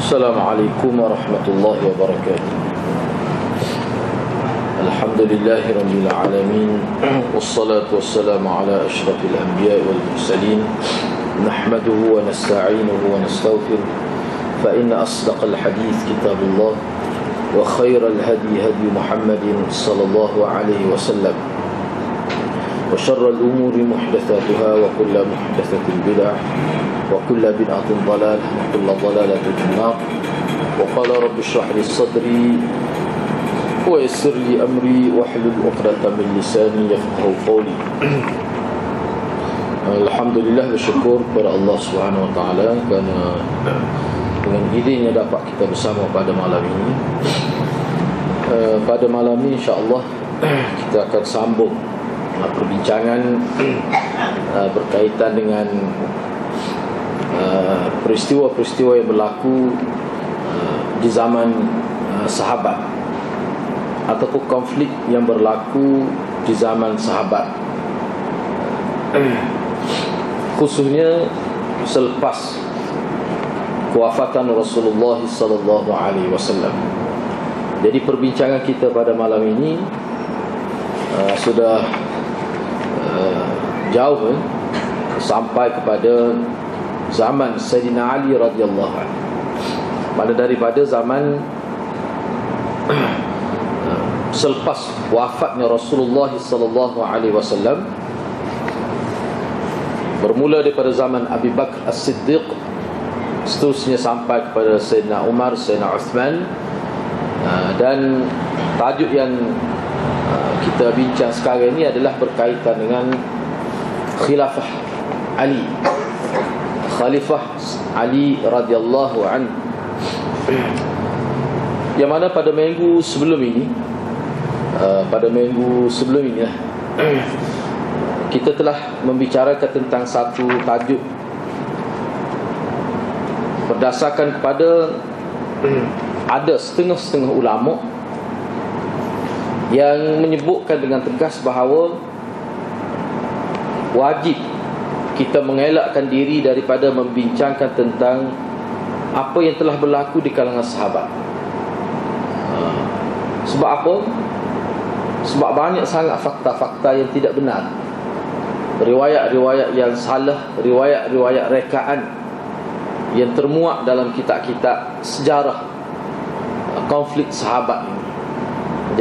Assalamualaikum warahmatullahi wabarakatuh. Alhamdulillahirabbil alamin, wassalatu wassalamu ala asyrafil anbiya'i wal mursalin, nahmaduhu wa nasta'inuhu wa nastaghfiruh, fa inna asdaqal hadits kitabullah wa khairal hadi hadi Muhammadin sallallahu alaihi wasallam, wa syarrul umuri muhdatsatuha wa kullu muhdatsatin bid'ah wa kullu bid'atin dhalalah wa kullu dhalalatin finnar. Wa qala rabbi shrah li sadri wa yassir li amri wahlul 'uqdatam min lisani yafqahu qawli. Alhamdulillah, bersyukur kepada Allah Subhanahu wa taala kerana dengan idenya dapat kita bersama pada malam ini. Pada malam ini insya-Allah kita akan sambung perbincangan berkaitan dengan peristiwa-peristiwa yang berlaku di zaman sahabat, ataupun konflik yang berlaku di zaman sahabat, khususnya selepas kewafatan Rasulullah sallallahu alaihi wasallam. Jadi perbincangan kita pada malam ini sudah jauh sampai kepada zaman Sayyidina Ali radhiyallahu anhu. Pada daripada zaman selepas wafatnya Rasulullah sallallahu alaihi wasallam, bermula daripada zaman Abu Bakar As-Siddiq, seterusnya sampai kepada Sayyidina Umar, Sayyidina Uthman, dan tajuk yang kita bincang sekarang ini adalah berkaitan dengan Khilafah Ali, Khalifah Ali radhiyallahu anhu, yang mana pada minggu sebelum ini kita telah membicarakan tentang satu tajuk berdasarkan kepada ada setengah-setengah ulama yang menyebutkan dengan tegas bahawa wajib kita mengelakkan diri daripada membincangkan tentang apa yang telah berlaku di kalangan sahabat. Sebab apa? Sebab banyak sangat fakta-fakta yang tidak benar, riwayat-riwayat yang salah, riwayat-riwayat rekaan yang termuat dalam kitab-kitab sejarah konflik sahabat ini.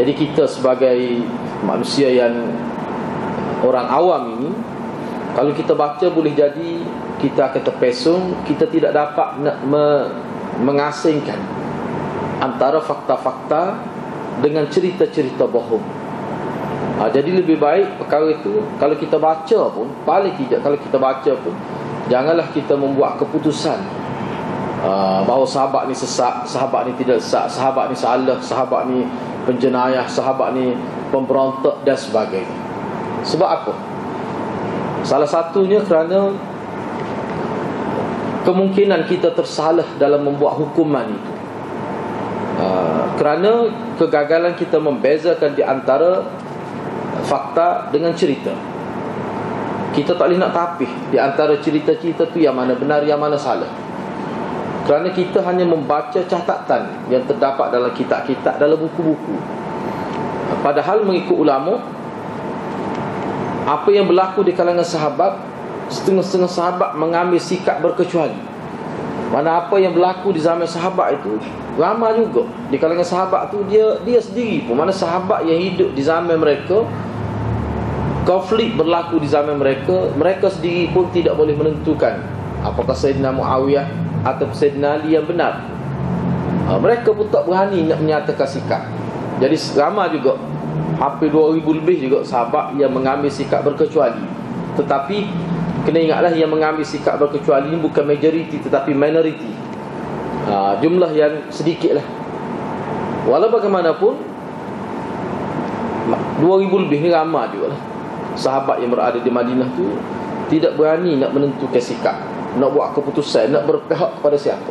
Jadi kita sebagai manusia yang orang awam ini, kalau kita baca boleh jadi kita akan terpesong, kita tidak dapat nak mengasingkan antara fakta-fakta dengan cerita-cerita bohong. Jadi lebih baik perkara itu, kalau kita baca pun, paling tidak kalau kita baca pun, janganlah kita membuat keputusan bahawa sahabat ni sesat, sahabat ni tidak sesat, sahabat ni salah, sahabat ni penjenayah, sahabat ni pemberontak dan sebagainya. Sebab apa? Salah satunya kerana kemungkinan kita tersalah dalam membuat hukuman itu, kerana kegagalan kita membezakan di antara fakta dengan cerita. Kita tak boleh nak tapih di antara cerita-cerita tu yang mana benar, yang mana salah, kerana kita hanya membaca catatan yang terdapat dalam kitab-kitab, dalam buku-buku. Padahal mengikut ulama, apa yang berlaku di kalangan sahabat, setengah-setengah sahabat mengambil sikap berkecuali. Mana apa yang berlaku di zaman sahabat itu ramai juga di kalangan sahabat tu, dia sendiri pun, mana sahabat yang hidup di zaman mereka, konflik berlaku di zaman mereka, mereka sendiri pun tidak boleh menentukan apakah Sayyidina Muawiyah atau Sayyidina Ali yang benar. Mereka pun tak berani nak menyatakan sikap. Jadi ramai juga, hampir 2000 lebih juga sahabat yang mengambil sikap berkecuali. Tetapi kena ingatlah, yang mengambil sikap berkecuali ini bukan majoriti tetapi minoriti, jumlah yang sedikit lah. Walau bagaimanapun 2000 lebih ni ramai juga lah sahabat yang berada di Madinah tu tidak berani nak menentukan sikap, nak buat keputusan, nak berpihak kepada siapa.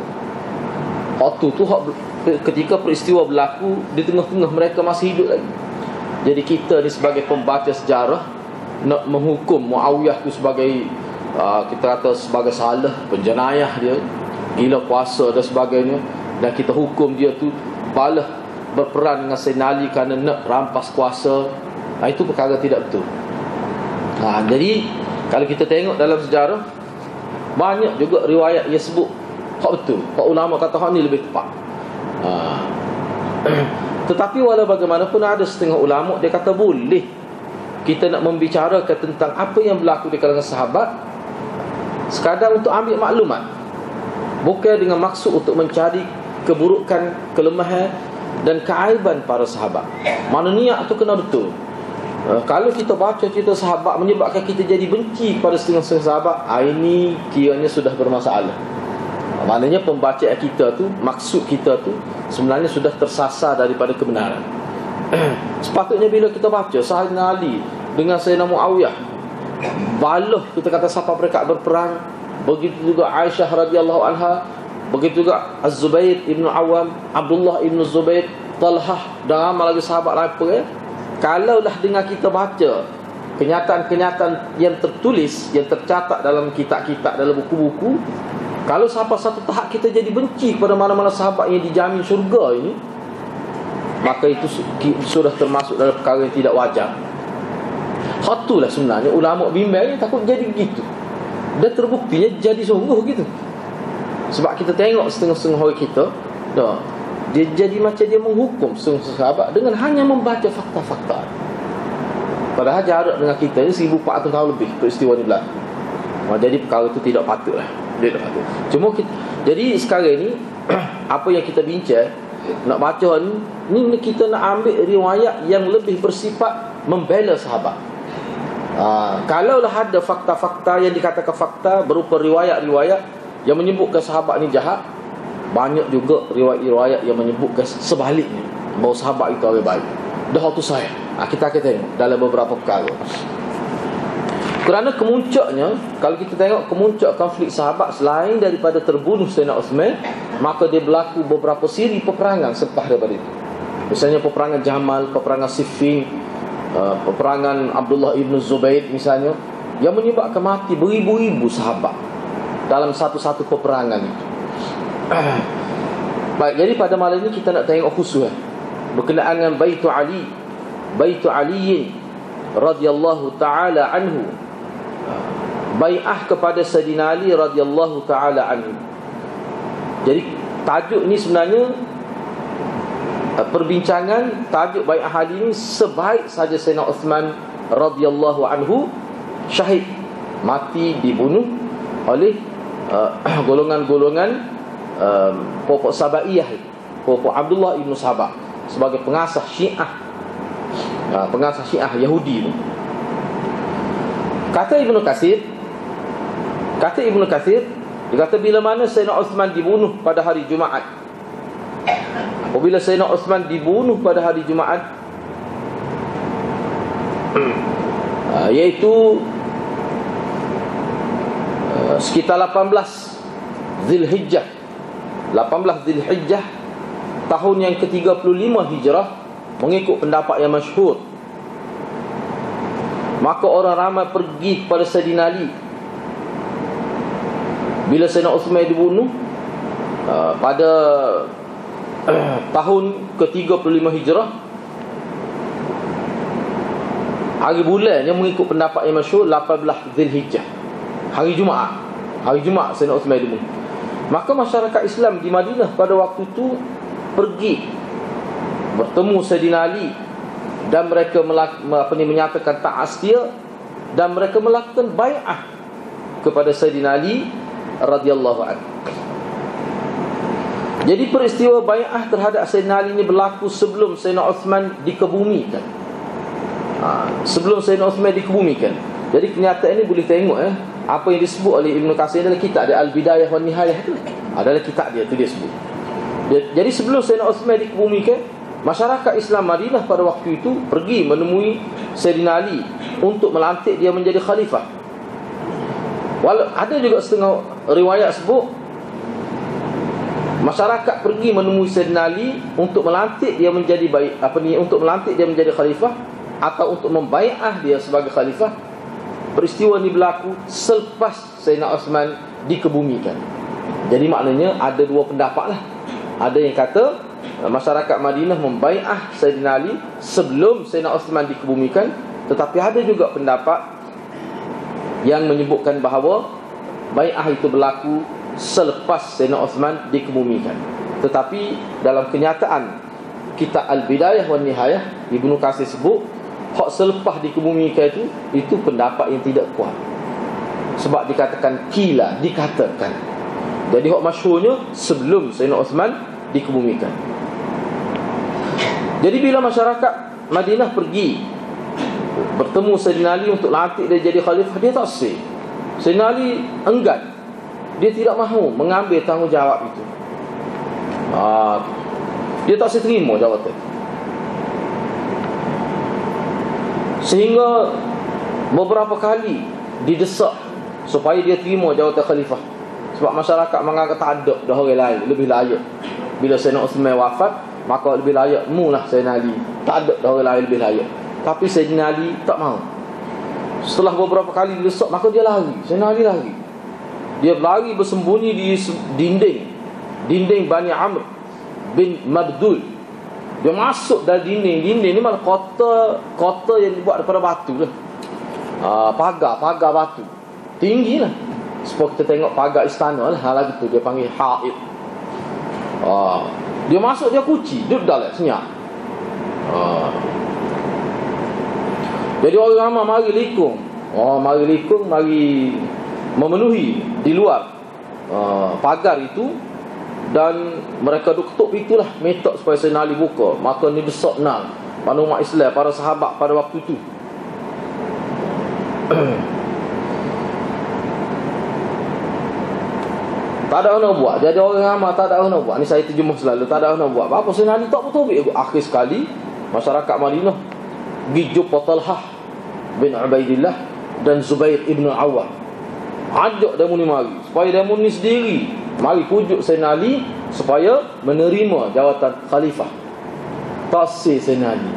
Waktu tu ketika peristiwa berlaku, di tengah-tengah mereka masih hidup lagi. Jadi kita ni sebagai pembaca sejarah nak menghukum Muawiyah tu sebagai kita kata sebagai salah, penjenayah dia, gila kuasa dan sebagainya, dan kita hukum dia tu balas berperang dengan Sayyidina Ali kerana nak rampas kuasa, itu perkara tidak betul. Jadi kalau kita tengok dalam sejarah, banyak juga riwayat yang sebut hak betul, hak ulama kata hak ni lebih tepat. Tetapi walau bagaimanapun, ada setengah ulama dia kata boleh kita nak membicarakan tentang apa yang berlaku di kalangan sahabat sekadar untuk ambil maklumat, bukan dengan maksud untuk mencari keburukan, kelemahan dan keaiban para sahabat. Mana niat tu kena betul. Kalau kita baca cerita sahabat menyebabkan kita jadi benci kepada setengah-setengah sahabat, ini kiranya sudah bermasalah. Maknanya pembacaan kita tu, maksud kita tu sebenarnya sudah tersasar daripada kebenaran. Sepatutnya bila kita baca Sayyidina Ali dengan Sayyidina Muawiyah, balah kita kata siapa mereka berperang, begitu juga Aisyah radhiyallahu anha, begitu juga Az-Zubair ibn Awam, Abdullah ibn Zubair, Talhah, dan ramai lagi sahabat lain. Kalaulah dengar kita baca kenyataan-kenyataan yang tertulis, yang tercatat dalam kitab-kitab, dalam buku-buku, kalau sampai satu tahap kita jadi benci kepada mana-mana sahabat yang dijamin syurga ini, maka itu sudah termasuk dalam perkara yang tidak wajar. Itulah sebenarnya ulama bimbang takut jadi begitu. Dan terbuktinya jadi sungguh gitu. Sebab kita tengok setengah-setengah orang kita, dia jadi macam dia menghukum setengah sahabat dengan hanya membaca fakta-fakta. Padahal jarak dengan kita ni 1400 tahun lebih peristiwa ni berlaku. Jadi perkara itu tidak patutlah. Tidak patut. Cuma kita, jadi sekarang ni apa yang kita bincang, nak baca ni kita nak ambil riwayat yang lebih bersifat membela sahabat. Kalaulah ada fakta-fakta yang dikatakan fakta berupa riwayat-riwayat yang menyebutkan sahabat ni jahat, banyak juga riwayat-riwayat yang menyebutkan sebaliknya, bahawa sahabat itu orang baik. Dah tu saya. Kita akan tengok dalam beberapa perkara. Kerana kemuncaknya, kalau kita tengok kemuncak konflik sahabat, selain daripada terbunuh Sayyidina Uthman, maka dia berlaku beberapa siri peperangan selepas daripada itu. Misalnya peperangan Jamal, peperangan Siffin, peperangan Abdullah ibn Zubair misalnya, yang menyebabkan mati beribu-ribu sahabat dalam satu-satu peperangan itu. Baik, jadi pada malam ini kita nak tengok khusus berkenaan dengan Baitu Ali, Baitu Aliyin radhiyallahu ta'ala anhu, bai'ah kepada Sayyidina Ali radhiyallahu ta'ala anhu. Jadi tajuk ni sebenarnya perbincangan tajuk bai'ah Ali ni sebaik saja Sayyidina Uthman radhiyallahu anhu syahid, mati dibunuh oleh golongan-golongan pokok Sabaiyah, pokok Abdullah ibn Sabah sebagai pengasas Syiah, pengasas Syiah Yahudi itu. Kata Ibnu Katsir, dia kata bila mana Sayyidina Uthman dibunuh pada hari Jumaat, apabila Sayyidina Uthman dibunuh pada hari Jumaat, iaitu sekitar 18 Zulhijjah, tahun yang ke-35 Hijrah, mengikut pendapat yang masyhur, maka orang ramai pergi kepada Sayyidina Ali. Bila Sayyidina Uthman dibunuh pada tahun ke-35 Hijrah, hari bulan yang mengikut pendapat yang masyhur 18 Zulhijjah, hari Jumaat Sayyidina Uthman dibunuh. Maka masyarakat Islam di Madinah pada waktu itu pergi bertemu Sayyidina Ali, dan mereka menyatakan taat setia, dan mereka melakukan bai'ah kepada Sayyidina Ali radhiyallahu anhu. Jadi peristiwa bai'ah terhadap Sayyidina Ali ini berlaku sebelum Sayyidina Uthman dikebumikan. Sebelum Sayyidina Uthman dikebumikan. Jadi kenyataan ini boleh tengok apa yang disebut oleh Ibnu Katsir dalam kitab dia Al-Bidayah wan Nihayah tu. Adalah kitab dia tu dia sebut. Jadi sebelum Sayyidina Uthman dikebumikan, masyarakat Islam Madinah pada waktu itu pergi menemui Sayyidina Ali untuk melantik dia menjadi khalifah. Walau ada juga setengah riwayat sebut masyarakat pergi menemui Sayyidina Ali untuk melantik dia menjadi untuk melantik dia menjadi khalifah atau untuk membai'ah dia sebagai khalifah. Peristiwa ini berlaku selepas Sayyidina Uthman dikebumikan. Jadi maknanya ada dua pendapat lah. Ada yang kata masyarakat Madinah membai'ah Sayyidina Ali sebelum Sayyidina Uthman dikebumikan. Tetapi ada juga pendapat yang menyebutkan bahawa bai'ah itu berlaku selepas Sayyidina Uthman dikebumikan. Tetapi dalam kenyataan kitab Al-Bidayah wan Nihayah, Ibnu Katsir sebut hak selepas dikebumikan itu pendapat yang tidak kuat. Sebab dikatakan kila, dikatakan. Jadi hak masyhurnya sebelum Sayyidina Uthman dikebumikan. Jadi bila masyarakat Madinah pergi bertemu Sayyidina Ali untuk lantik dia jadi khalifah, dia tak sih. Sayyidina Ali enggan. Dia tidak mahu mengambil tanggungjawab itu. Dia tak sih terima jawatan. Sehingga beberapa kali didesak supaya dia terima jawatan khalifah. Sebab masyarakat menganggap tak ada dah orang lain lebih layak. Bila Sayyidina Uthman wafat, maka lebih layak mulah Sayyidina Ali. Tak ada dah orang lain lebih layak. Tapi Sayyidina Ali tak mahu. Setelah beberapa kali didesak, maka dia lari. Sayyidina Ali lari. Dia lari bersembunyi di dinding Bani Amr bin Mabdul. Dia masuk dalam dinding ni malah kota yang dibuat daripada batu lah. Pagar batu tinggi lah. Sebab kita tengok pagar istana lah, lagi tu dia panggil haid. Dia masuk, dia kunci, duduk dalam senyap. Jadi orang ramai mari likung. Mari memenuhi di luar pagar itu. Dan mereka duk ketuk pintu lah, minta supaya Sayyidina Ali buka. Maka ni desak nang pada umat Islam, para sahabat pada waktu itu. Tak ada orang nak buat. Jadi orang ramai tak ada orang nak buat. Ni saya terjemah selalu, tak ada orang nak buat. Apa Sayyidina Ali tak betul. Akhir sekali masyarakat Madinah pergi jumpa Talhah bin Ubaidillah dan Zubair ibn Awwam. Ajak demo ni mari, supaya demo ni sendiri mari pujuk Sayyidina Ali supaya menerima jawatan khalifah. Tasih Sayyidina Ali.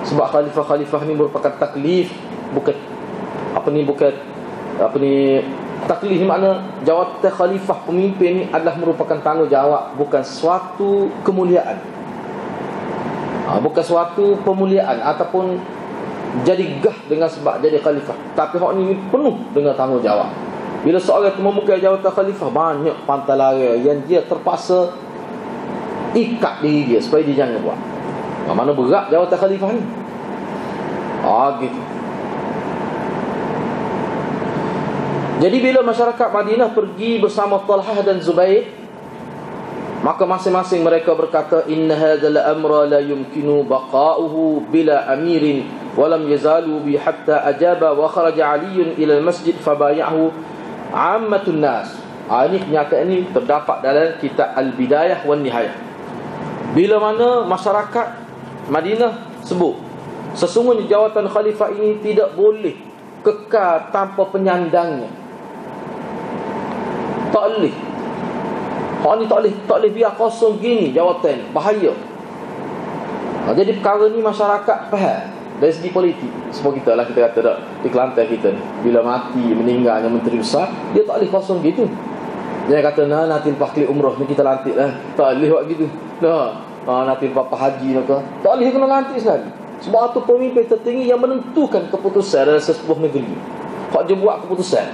Sebab khalifah ni merupakan taklif, bukan taklif ni makna jawatan khalifah pemimpin ni adalah merupakan tanggungjawab, bukan suatu kemuliaan. Bukan suatu pemuliaan ataupun jadi gah dengan sebab jadi khalifah. Tapi hak ni penuh dengan tanggungjawab. Bila seorang itu memegang jawatan khalifah, banyak pantalara yang dia terpaksa ikat diri dia supaya dia jangan buat. Mana berat jawatan khalifah ni. Gitu. Jadi bila masyarakat Madinah pergi bersama Talhah dan Zubair, maka masing-masing mereka berkata, inna hadzal amra la yumkinu baqa'uhu bila amirin wa lam yazalu bi hatta ajaba wa kharaja Ali ila al-masjid fabay'ahu ammatun nas. Ini kenyataan ini terdapat dalam kitab Al-Bidayah wan Nihayah. Bila mana masyarakat Madinah sebut, sesungguhnya jawatan khalifah ini tidak boleh kekal tanpa penyandangnya. Tak boleh. Hak ni tak boleh biar kosong gini jawatan, bahaya. Jadi perkara ni masyarakat faham dari segi politik. Sebab kita kata tak, di Kelantan kita ni, bila mati meninggalnya menteri besar, dia tak boleh kosong gitu. Dia kata nanti lepas klik umrah ni kita lantik lah. Tak boleh buat gitu. Nanti lepas haji ke, tak boleh kena lantik sekali. Sebab itu pemimpin tertinggi yang menentukan keputusan dalam sebuah negeri. Hak dia buat keputusan,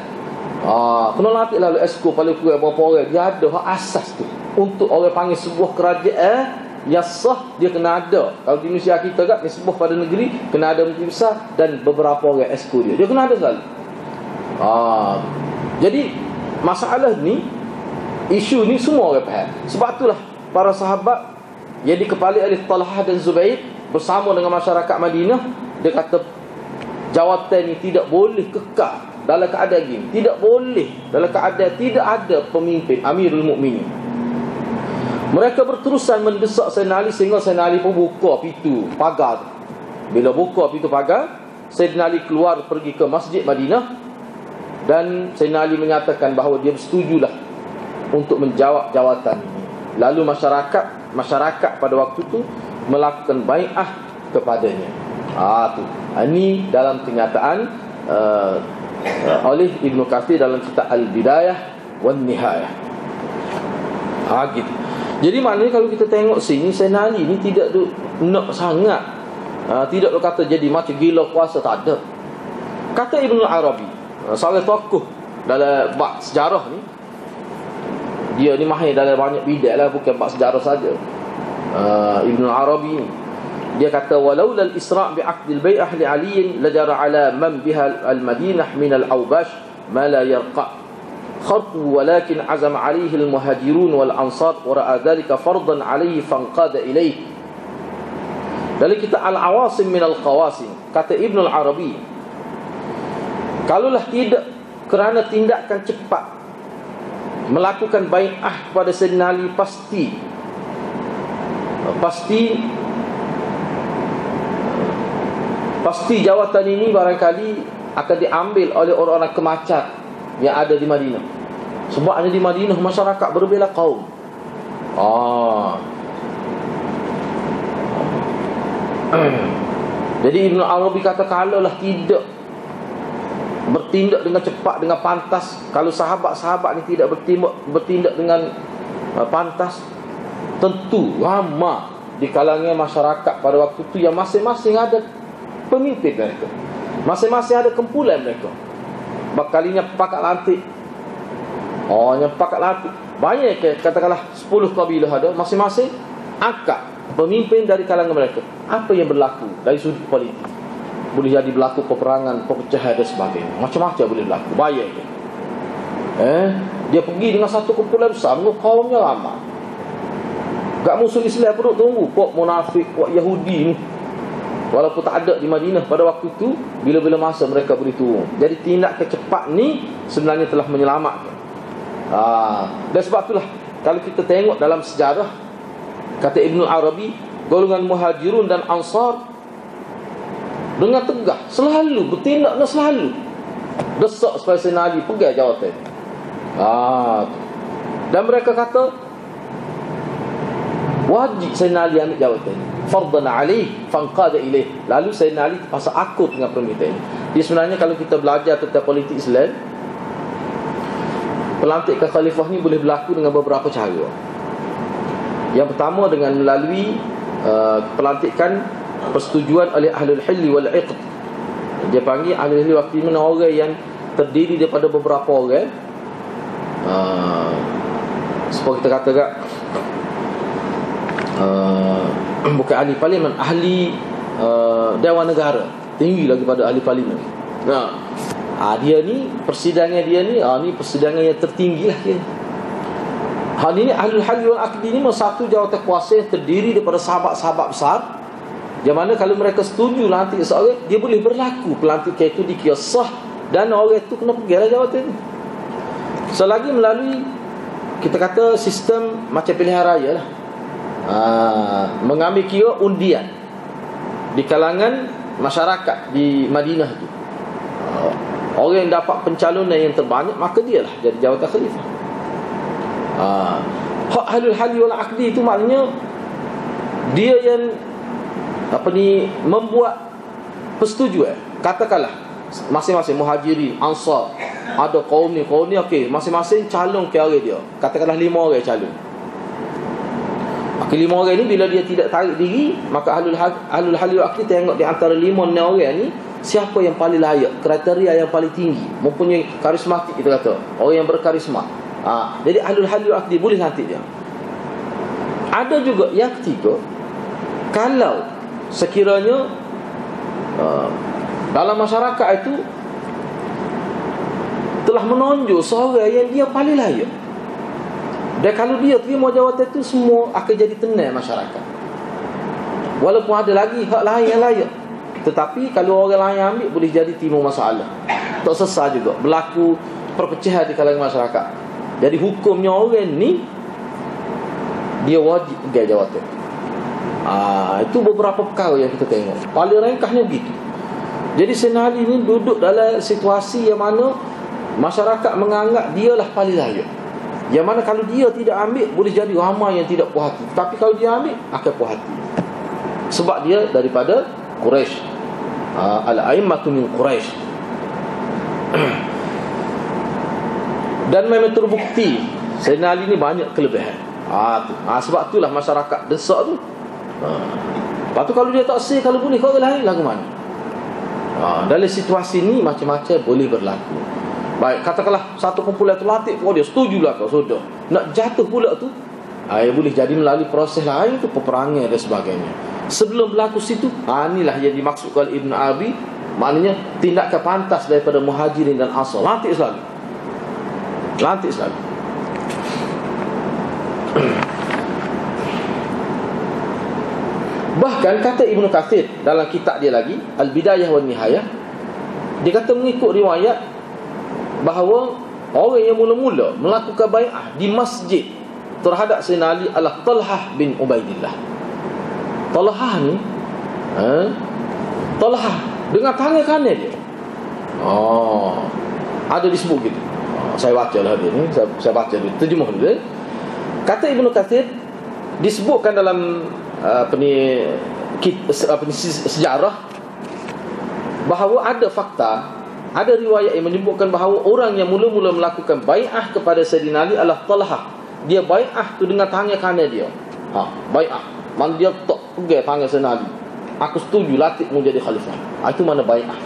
kena lantik lalu esko paling kurang berapa orang. Dia ada hak asas tu. Untuk orang panggil sebuah kerajaan yang sah, dia kena ada. Kalau di Indonesia kita kat sebuah pada negeri, kena ada menteri besar dan beberapa orang esko dia kena ada sekali. Jadi masalah ni, isu ni semua orang faham. Sebab itulah para sahabat yang dikepalai oleh Talhah dan Zubair bersama dengan masyarakat Madinah, dia kata jawatan ni tidak boleh kekal dalam keadaan gini. Tidak boleh dalam keadaan tidak ada pemimpin Amirul Mukminin. Mereka berterusan mendesak Sayyidina Ali sehingga Sayyidina Ali pun buka pintu pagar. Bila buka pintu pagar, Sayyidina Ali keluar pergi ke Masjid Madinah. Dan Sayyidina Ali menyatakan bahawa dia bersetujulah untuk menjawab jawatan ini. Lalu masyarakat pada waktu itu melakukan bai'ah kepadanya. Ini dalam kenyataan oleh Ibnu Katsir dalam kitab Al-Bidayah wan Nihayah. Gitu. Jadi maknanya kalau kita tengok sini, Sayyidina Ali ni tidak nak sangat, tidak kata jadi macam gila kuasa, tak ada. Kata Ibn Arabi, seorang tokoh dalam bab sejarah ni, dia ni mahir dalam banyak bidang lah, bukan bab sejarah saja. Ibn Arabi ni, dia kata walau lal isra' bi aqdil bai'ah li Ali lajara ala man biha al madinah min al awbash ma la yarqa kharqu walakin azama alayhi al muhajirun wal ansar wa ra'a dhalika fardan alayhi fanqada ilayhi. Dari kita al awasim min al qawasim, kata Ibn al Arabi, kalaulah tidak kerana tindakan cepat melakukan bai'ah kepada Sayyidina Ali, pasti jawatan ini barangkali akan diambil oleh orang-orang kemacat yang ada di Madinah. Sebabnya di Madinah masyarakat berbela kaum. Jadi Ibn Arabi kata, kalaulah tidak bertindak dengan cepat, dengan pantas, kalau sahabat-sahabat ni tidak bertindak dengan pantas, tentu ramai di kalangan masyarakat pada waktu itu yang masing-masing ada pemimpin mereka, masing-masing ada kumpulan mereka. Bakalinya pakat lantik, yang pakat lantik banyak, katakanlah 10 kabilah ada, masing-masing angkat pemimpin dari kalangan mereka. Apa yang berlaku dari sudut politik? Boleh jadi berlaku peperangan, perpecahan dan sebagainya, macam-macam boleh berlaku. Bayar dia, dia pergi dengan satu kumpulan besar, kaumnya ramai. Gak musuh Islam pun tunggu, kok munafik, kok Yahudi ni, walaupun tak ada di Madinah pada waktu itu, bila-bila masa mereka boleh turun. Jadi tindak kecepat ni sebenarnya telah menyelamatkan. Dan sebab itulah kalau kita tengok dalam sejarah, kata Ibn Arabi, golongan Muhajirun dan Ansar dengan tegah selalu bertindak, dan selalu desak supaya Sayyidina Ali pegang jawatan. Dan mereka kata wajib Sayyidina Ali ambil jawatan, fardan alaih fanqada ilaih. Lalu Sayyidina Ali terpaksa akut dengan permintaan ini. Jadi sebenarnya kalau kita belajar tentang politik Islam, pelantikan khalifah ni boleh berlaku dengan beberapa cara. Yang pertama dengan melalui pelantikan persetujuan oleh ahlul hilli wal iqd. Dia panggil ahlul hilli waktu mana orang yang terdiri daripada beberapa orang. Seperti kita kata kat, bukan ahli parlimen, ahli Dewan Negara, tinggi lagi pada ahli parlimen. Dia ni persidangan dia ni, ni persidangan yang tertinggi lah dia. Ini ahlul halli wal aqdi ni satu jawatan kuasa yang terdiri daripada sahabat-sahabat besar, yang mana kalau mereka setuju lantik seorang, dia boleh berlaku pelantikan itu dikira sah, dan orang itu kena pergilah jawatan ni. Selagi melalui, kita kata sistem macam pilihan raya lah, mengambil kira undian di kalangan masyarakat di Madinah tu, orang yang dapat pencalonan yang terbanyak, maka dialah jadi jawatan khalifah. Hak ahlul halli wal aqdi itu maknanya dia yang membuat persetujuan. Katakanlah masing-masing Muhajirin, Ansar, ada kaum ni, okey, masing-masing calon ke orang dia. Katakanlah 5 orang calon. Okey, 5 orang ni bila dia tidak tarik diri, maka ahlul halli wal aqdi tengok di antara 5 orang ni siapa yang paling layak, kriteria yang paling tinggi, mempunyai karismatik, kita kata orang yang berkarisma. Jadi ahlul halli wal aqdi boleh nanti dia. Ada juga yang ketiga, kalau sekiranya dalam masyarakat itu telah menonjol seorang yang dia paling layak, dan kalau dia terima jawatan itu, semua akan jadi tenang masyarakat. Walaupun ada lagi hak lain yang layak, tetapi kalau orang lain ambil, boleh jadi timbul masalah, tak selesai juga, berlaku perpecahan di kalangan masyarakat. Jadi hukumnya orang ni, dia wajib pegang jawatan. Itu beberapa perkara yang kita tengok. Paling ringkasnya begitu. Jadi Sayyidina Ali ni duduk dalam situasi yang mana masyarakat menganggap dialah paling layak, yang mana kalau dia tidak ambil, boleh jadi ramai yang tidak puas hati. Tapi kalau dia ambil, akan puas hati, sebab dia daripada Quraisy, al-a'immatu min Quraisy. Dan memang terbukti Sayyidina Ali ni banyak kelebihan. Sebab itulah masyarakat desak tu. Lepas tu kalau dia tak say, kalau boleh kau lain lagu mana? Dalam situasi ni macam-macam boleh berlaku. Baik, katakanlah satu kumpulan tu latih pun dia setujulah kau sudah. Nak jatuh pula tu, boleh jadi melalui proses lain tu, peperangan dan sebagainya. Sebelum berlaku situ, inilah yang dimaksudkan Ibn Arabi, maknanya tindakan pantas daripada Muhajirin dan Ansar. Latih selalu. Bahkan kata Ibnu Katsir dalam kitab dia lagi, Al-Bidayah wan Nihayah, dia kata mengikut riwayat bahawa orang yang mula-mula melakukan bai'ah di masjid terhadap Sayyidina Ali adalah Talhah bin Ubaidillah. Talhah ni Talhah dengan tangan kanan dia. Ada disebut gitu. Saya baca lah dia ni, saya baca dulu, terjemah dulu. Kata Ibnu Katsir, disebutkan dalam sejarah bahawa ada fakta, ada riwayat yang menyebutkan bahawa orang yang mula-mula melakukan bai'ah kepada Sayyidina Ali adalah Talhah. Dia bai'ah tu dengan tangan kanan dia. Bai'ah, mana dia tak pegang tangan Sayyidina Ali. Aku setuju Latif mau jadi khalifah. Itu mana bai'ah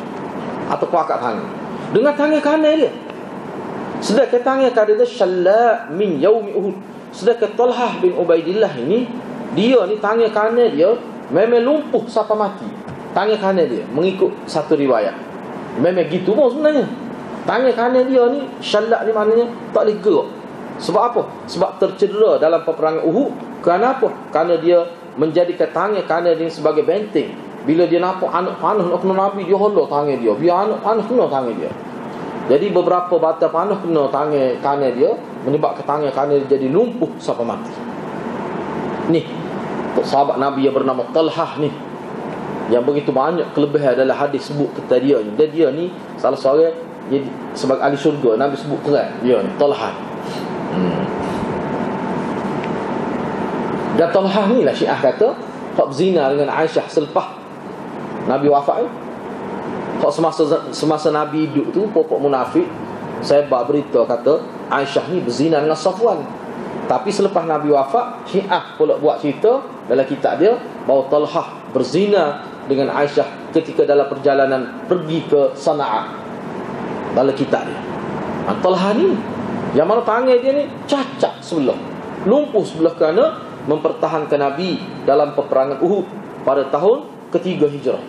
atau kuakat tangan dengan tangan kanan dia. Sedangkan tangan kanan dia syalla min yaumi Uhud. Sedangkan Talhah bin Ubaidillah ini, dia ni tangan kanan dia memang lumpuh sampai mati. Tangan kanan dia mengikut satu riwayat memang gitu pun sebenarnya. Tangan kanan dia ni syallak ni maknanya tak boleh gerak. Sebab apa? Sebab tercedera dalam peperangan Uhud. Kerana apa? Kerana dia menjadikan tangan kanan dia sebagai benteng. Bila dia nampak anak panah nak kena Nabi, dia holok tangan dia. Biar anak panah kena tangan dia. Jadi beberapa bata panah kena tangan kanan dia, menyebabkan tangan kanan dia jadi lumpuh sampai mati. Ni sahabat Nabi yang bernama Talhah ni, yang begitu banyak kelebihan adalah hadis sebut kata dia ni. Dan dia ni salah seorang sebagai ahli syurga. Nabi sebut keran dia ni, Talhah. Dan Talhah ni lah Syiah kata hak zina dengan Aisyah selepas Nabi wafat. Hak semasa Nabi hidup tu, pokok munafik sebar berita kata Aisyah ni berzina dengan Safwan. Tapi selepas Nabi wafat, Syiah pula buat cerita dalam kitab dia bahawa Talhah berzina dengan Aisyah ketika dalam perjalanan pergi ke Sana'a. Dalam kitab dia, Talhah ni yang mana tangan dia ni cacat sebelah, lumpuh sebelah kerana mempertahankan Nabi dalam peperangan Uhud pada tahun ketiga Hijrah.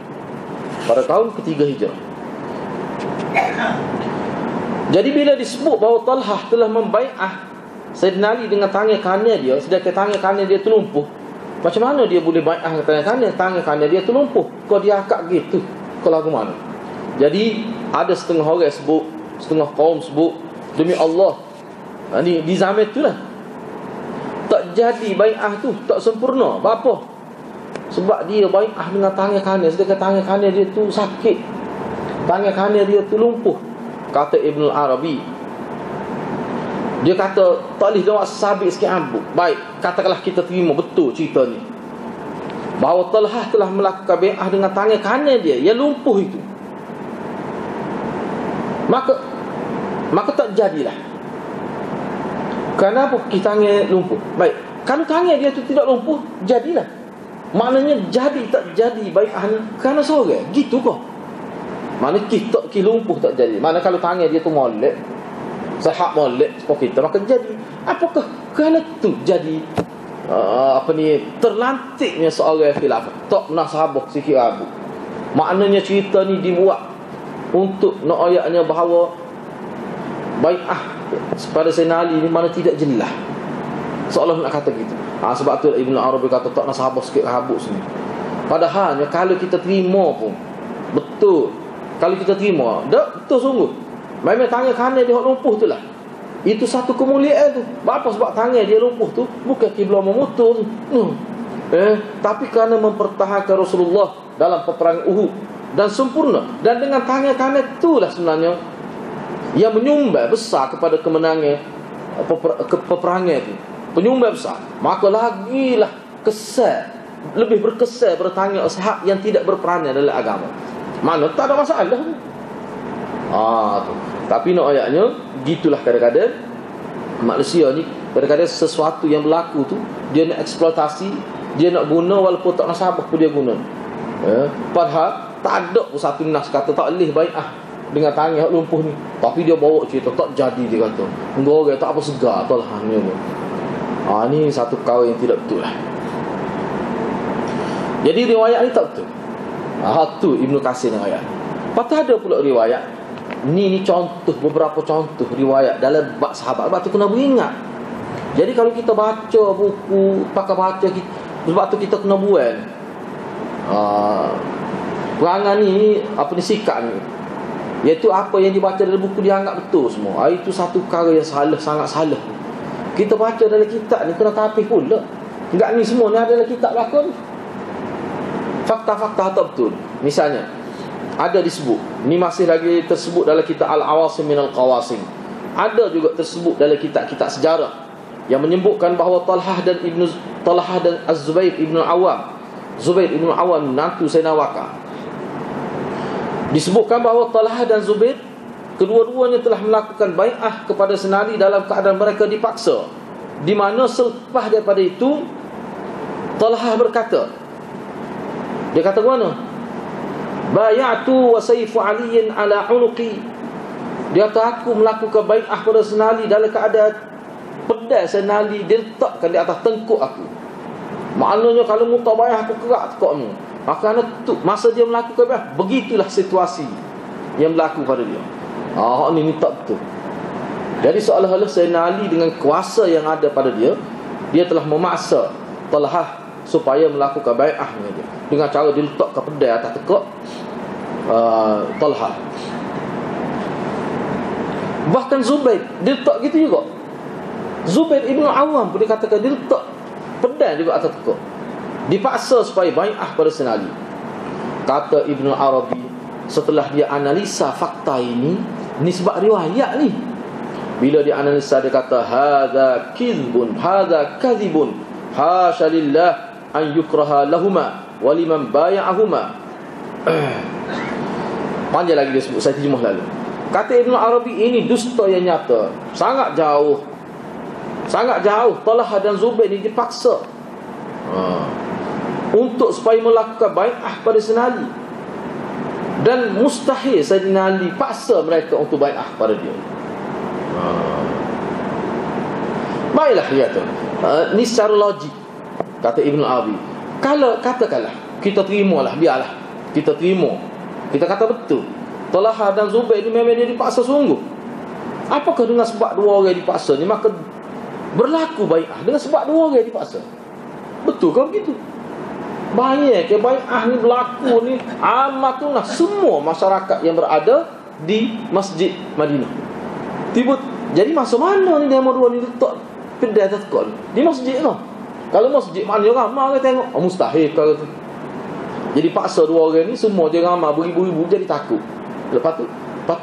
Jadi bila disebut bahawa Talhah telah membai'ah Sayyidina Ali dengan tangan kanan dia, sedangkan tangan kanan dia terlumpuh, macam mana dia boleh bai'ah dengan tangan kanan dia terlumpuh? Kau dia akak gitu, kau lagu mana? Jadi ada setengah orang sebut, setengah kaum sebut, demi Allah, ni di zaman tu lah tak jadi bai'ah tu, tak sempurna. Apa? Sebab dia bai'ah dengan tangan kanan, sedangkan tangan kanan dia tu sakit, tangan kanan dia tu lumpuh. Kata Ibn Arabi, dia kata tak boleh jawab sabit sikit ambuk. Baik, katakanlah kita terima betul cerita ni, bahawa Talhah telah melakukan bai'ah dengan tangan kanan dia yang lumpuh itu, maka tak jadilah. Kenapa tangan lumpuh? Baik, kalau tangan dia tu tidak lumpuh, jadilah. Maknanya jadi tak jadi bai'ah ni kerana seorang. Gitu kah? Maknanya kita lumpuh tak jadi. Maknanya kalau tangan dia tu molek, sahab molek seperti kita, maka jadi. Apakah kerana tu jadi terlantiknya seorang khilafah? Tak pernah sahabat sikit ragu. Maknanya cerita ni dibuat untuk nak ayatnya bahawa bai'ah pada Sayyidina Ali ni mana tidak jelas, seolah nak kata gitu. Sebab tu Ibn Arabi kata tak nak sahabat sikit rabuk sini. Padahal kalau kita terima pun betul, kalau kita terima betul sungguh, memang tangan kanan dia lumpuh tu lah, itu satu kemuliaan tu. Apa? Sebab tangan dia lumpuh tu bukan kiblat memutus, tapi kerana mempertahankan Rasulullah dalam peperangan Uhud dan sempurna. Dan dengan tangan kanan itulah sebenarnya yang menyumbang besar kepada kemenangan peperangan itu, penyumbang besar. Maka lagilah kesan, lebih berkesan bertanya ashab yang tidak berperanan dalam agama. Mana tak ada masalah tu. Tapi nak ayatnya gitulah, kadang-kadang manusia ni Kadang-kadang sesuatu yang berlaku tu dia nak eksploitasi, dia nak guna walaupun tak nasabah pun dia guna. Padahal tak ada pun satu nas kata tak boleh bai'ah dengan tangan hak lumpuh ni. Tapi dia bawa cerita tak jadi, dia kata. Orang tak apa segar tu lah ni. Ni satu kau yang tidak betul lah. Jadi riwayat ni tak betul. Tu Ibnu Katsir yang ayat. Patut ada pula riwayat. Ni contoh, beberapa contoh riwayat dalam bab sahabat. Sebab tu kena beringat. Jadi kalau kita baca buku, pakai baca kita, sebab tu kita kena buat perangan ni, sikap ni, iaitu apa yang dibaca dalam buku dianggap betul semua. Itu satu perkara yang salah, sangat salah. Kita baca dalam kitab ni kena tapih pula. Enggak ni semua ni ada dalam kitab belakang. Fakta-fakta tak betul. Misalnya ada disebut, ni masih lagi tersebut dalam kitab Al-Awasim minal Qawasim. Ada juga tersebut dalam kitab-kitab sejarah yang menyebutkan bahawa Talhah dan Az-Zubair Ibn Awam, Zubair Ibn Awam menantu Sayyidina Waqah, disebutkan bahawa Talhah dan Zubair kedua-duanya telah melakukan bai'ah kepada Sayyidina Ali dalam keadaan mereka dipaksa, di mana selepas daripada itu Talhah berkata, dia kata mana? Bay'atu wa sayfu aliyin ala unuqi. Dia kata aku melakukan bai'ah pada Sayyidina Ali dalam keadaan pedang Sayyidina Ali diletakkan di atas tengkuk aku. Maknanya kalau mutabayah aku kerak tekukmu. Maka masa dia melakukan bai'ah, begitulah situasi yang berlaku pada dia. Ni tak betul. Jadi seolah-olah Sayyidina Ali dengan kuasa yang ada pada dia, dia telah memaksa Talhah supaya melakukan bai'ah dengan cara diletakkan pedang atas tekuk Talhah. Bahkan Zubair diletak gitu juga. Zubair Ibn Awam pun dikatakan diletak pedang juga atas tekuk, dipaksa supaya bai'ah pada Sayyidina Ali. Kata Ibn Arabi, setelah dia analisa fakta ini sebab riwayat ni, bila dia analisa dia kata hadza kizbun, hadza kadhibun, hasya lillah an yukraha lahuma wa liman bay'ahuma. Panjang lagi dia sebut, saya terjemah lalu. Kata Ibn Arabi, ini dusta yang nyata, sangat jauh Talhah dan Zubair ni dipaksa untuk supaya melakukan bai'ah pada Sayyidina Ali, dan mustahil Sayyidina Ali paksa mereka untuk bai'ah pada dia. Baiklah dia tu. Ni secara logik, kata Ibn Arabi. Kalau katakanlah kita terimalah, biarlah kita terima, kita kata betul Talhah dan Zubair ni memang dia dipaksa sungguh. Apakah dengan sebab dua orang dipaksa ni maka berlaku bai'ah dengan sebab dua orang dipaksa? Betul ke begitu? Banyak ke bai'ah ni berlaku ni amatullah semua masyarakat yang berada di Masjid Madinah. Jadi masa mana ni demo dua ni letak pedang atas tekuk di masjid tu? Kalau masjid mana ramai orang tengok, mustahil kalau tu. Jadi paksa dua orang ni, semua dia ramai beribu-ribu, jadi takut. Lepas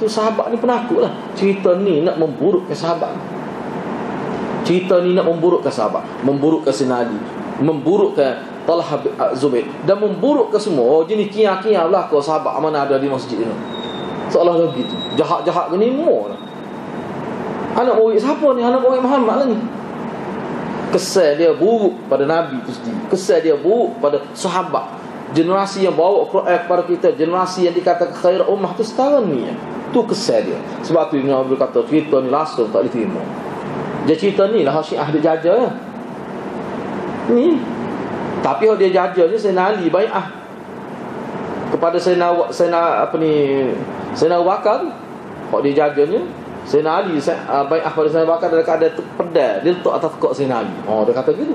tu sahabat ni penakut lah. Cerita ni nak memburukkan sahabat. Cerita ni nak memburukkan sahabat, memburukkan Sayyidina Ali, memburukkan Talhah Zubair, dan memburukkan semua. Jenis kia-kia lah kau sahabat mana ada di masjid ni. Seolah-olah begitu. Jahat-jahat ni semua lah. Anak murid siapa ni? Anak murid Muhammad lah ni. Kesan dia buruk pada Nabi tu sendiri, kesan dia buruk pada sahabat, generasi yang bawa Quran kepada kita, generasi yang dikatakan khair ummah tu setara ni. Tu kesan dia. Sebab tu Ibn Abi kata cerita ni langsung tak diterima. Dia cerita ni lah Syiah dia jajah ya. Ni. Tapi dia jajah je Sayyidina Ali bai'ah kepada Sayyidina Bakar. Hak dia jajahnya Sayyidina Ali bai'ah pada Sayyidina Bakar dalam keadaan pedang dia letak atas tekuk Sayyidina Ali. Dia kata gitu.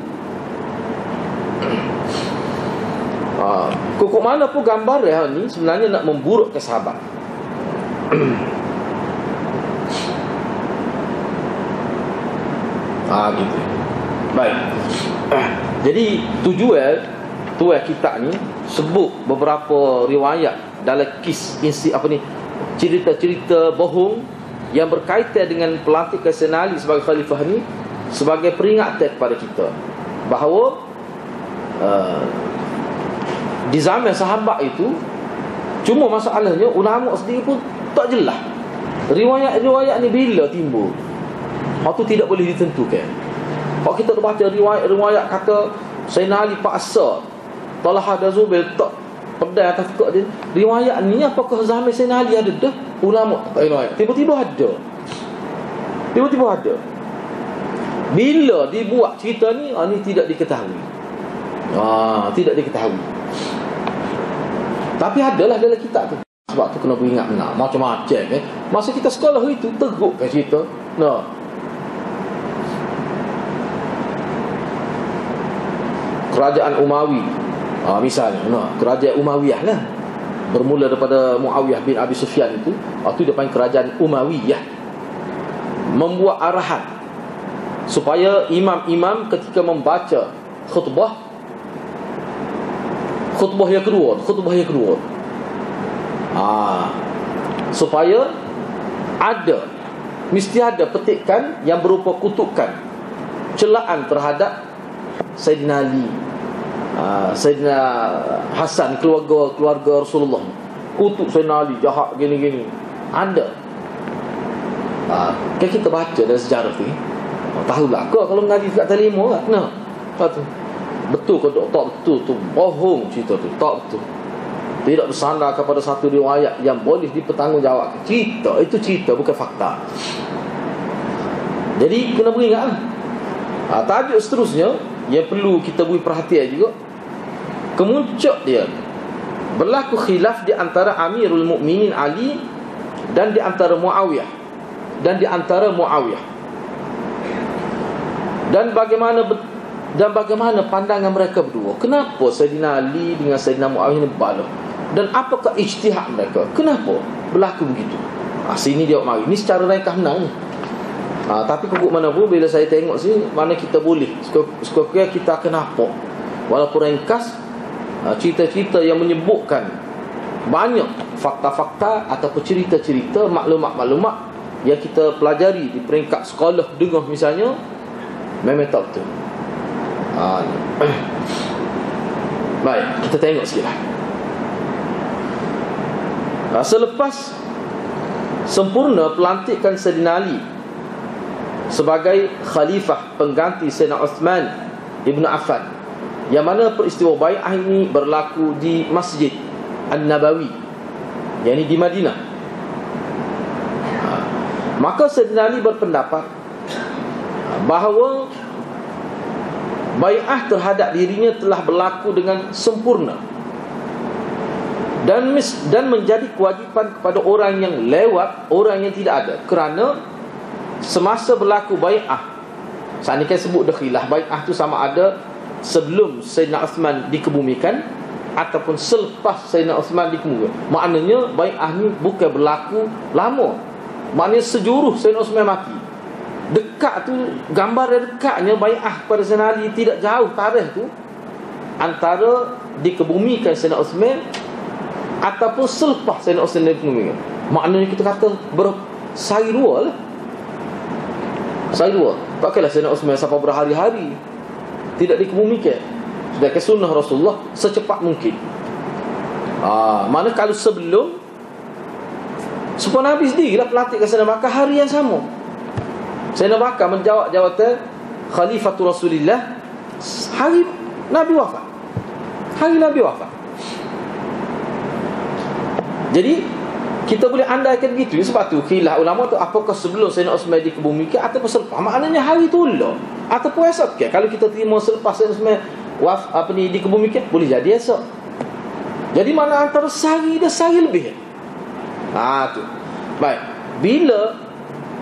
Kok mana pun gambar dia ni sebenarnya nak memburukkan sahabat. Gitu. Baik. Jadi tujuan kita ni sebut beberapa riwayat dalam cerita-cerita bohong yang berkaitan dengan pelantikan Sayyidina Ali sebagai khalifah ni, sebagai peringatan kepada kita bahawa di zaman sahabat itu, cuma masalahnya ulama sendiri pun tak jelas riwayat-riwayat ni bila timbul. Itu tidak boleh ditentukan. Kalau kita baca riwayat kata Sayyidina Ali paksa Talha dan Zubair tak pedai atas tekak dia. Riwayat ni apakah zaman Sayyidina Ali ada dah? Ulama riwayat tiba-tiba ada. Bila dibuat cerita ni, ni tidak diketahui. Tidak diketahui. Tapi adalah dalam kitab tu. Sebab tu kena beringat benar. Macam-macam masa kita sekolah itu teruk kan cerita. Kerajaan Umawi, misalnya kerajaan Umayyah lah, bermula daripada Muawiyah bin Abi Sufyan itu. Waktu dia panggil kerajaan Umayyah, membuat arahan supaya imam-imam ketika membaca khutbah yang kedua supaya mesti ada petikan yang berupa kutukan, celaan terhadap Sayyidina Ali, Sayyidina Hasan, keluarga Rasulullah. Kutuk Sayyidina Ali jahat gini-gini. Ada. Kan kita baca dalam sejarah tu. Tahulah kau kalau mengaji kat telimo kan. Betul ke tak betul tu? Bohong cerita tu. Tak betul. Tidak bersandar kepada satu riwayat yang boleh dipertanggungjawabkan. Cerita itu cerita, bukan fakta. Jadi kena beringat. Tajuk seterusnya yang perlu kita beri perhatian juga, kemuncak dia berlaku khilaf di antara Amirul Mukminin Ali dan di antara Muawiyah dan bagaimana pandangan mereka berdua. Kenapa Sayyidina Ali dengan Sayyidina Muawiyah ni berbaloi, dan apakah ijtihad mereka? Kenapa berlaku begitu? Sini dia mari. Ini secara ringkas menang. Tapi kukuk mana pun bila saya tengok sini, mana kita boleh sekurang-kurangnya kita akan nampak, walaupun ringkas, cerita-cerita yang menyebutkan banyak fakta-fakta ataupun cerita-cerita, maklumat-maklumat yang kita pelajari di peringkat sekolah dengar misalnya, memang tak betul. Baik, kita tengok sikit lah. Selepas sempurna pelantikan Sayyidina Ali sebagai khalifah pengganti Sayyidina Uthman Ibn Affan, yang mana peristiwa bai'ah ini berlaku di Masjid An-Nabawi, yakni di Madinah, maka Sayyidina Ali berpendapat bahawa bai'ah terhadap dirinya telah berlaku dengan sempurna dan menjadi kewajipan kepada orang yang lewat, orang yang tidak ada. Kerana semasa berlaku bai'ah, saat ini kan sebut dah khilaf, bai'ah tu sama ada sebelum Sayyidina Uthman dikebumikan ataupun selepas Sayyidina Uthman dikebumikan. Maknanya bai'ah ni bukan berlaku lama. Maknanya sejuruh Sayyidina Uthman mati, dekat tu, gambar dekatnya bai'ah pada Sayyidina Ali, tidak jauh tarikh tu antara dikebumikan Sayyidina Uthman ataupun selepas Sayyidina Uthman dikebumikan. Maknanya kita kata sehari dua lah. Sehari dua. Takkanlah Sayyidina Uthman sampai berhari-hari tidak dikebumikan. Sedangkan sunnah Rasulullah secepat mungkin. Mana kalau sebelum, supaya Nabi sendiri lah pelantikkan Sayyidina Bakar hari yang sama. Sayyidina Bakar menjawab jawatan Khalifatul Rasulillah hari Nabi wafat. Jadi kita boleh andaikan begitu. Sebab tu khilaf ulama tu, apakah sebelum Sayyidina Uthman dikebumikan ataupun selepas. Maknanya hari tu lah ataupun esok. Kalau kita terima selepas Sayyidina Uthman dikebumikan, boleh jadi esok. Jadi mana antara sehari dan sehari lebih. Tu. Baik, bila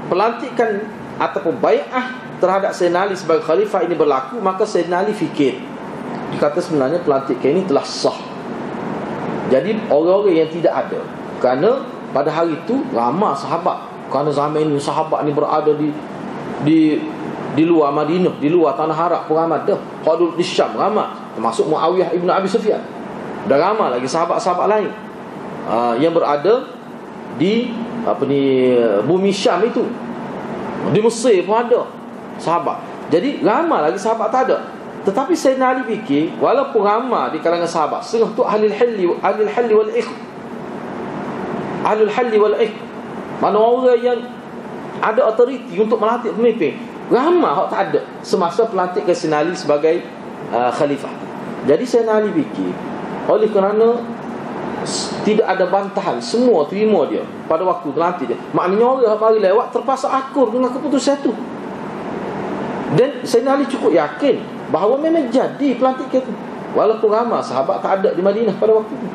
pelantikan ataupun bai'ah terhadap Sayyidina Ali sebagai khalifah ini berlaku, maka Sayyidina Ali fikir, dikata sebenarnya pelantikan ini telah sah. Jadi orang-orang yang tidak ada, kerana pada hari itu ramai sahabat, kerana zaman ini sahabat ni berada di luar Madinah, di luar tanah Arab pun ramai dah. Kalau di Syam ramai, termasuk Muawiyah ibn Abi Sufyan. Dan ramai lagi sahabat-sahabat lain yang berada di bumi Syam itu. Di Mesir pun ada sahabat. Jadi ramai lagi sahabat tak ada. Tetapi Sayyidina Ali fikir, walaupun ramai di kalangan sahabat, setengah tu ahlul halli wal iqd. Ahlul halli wal iqd, mana orang yang ada autoriti untuk melantik pemimpin. Ramai hak tak ada semasa pelantikan Sayyidina Ali sebagai khalifah. Jadi Sayyidina Ali fikir, oleh kerana tidak ada bantahan, semua terima dia pada waktu terlantik dia, maknanya orang mari lewat terpaksa akur dengan keputusan itu. Dan Sayyidina Ali cukup yakin bahawa memang jadi pelantikan itu, walaupun ramai sahabat tak ada di Madinah pada waktu itu.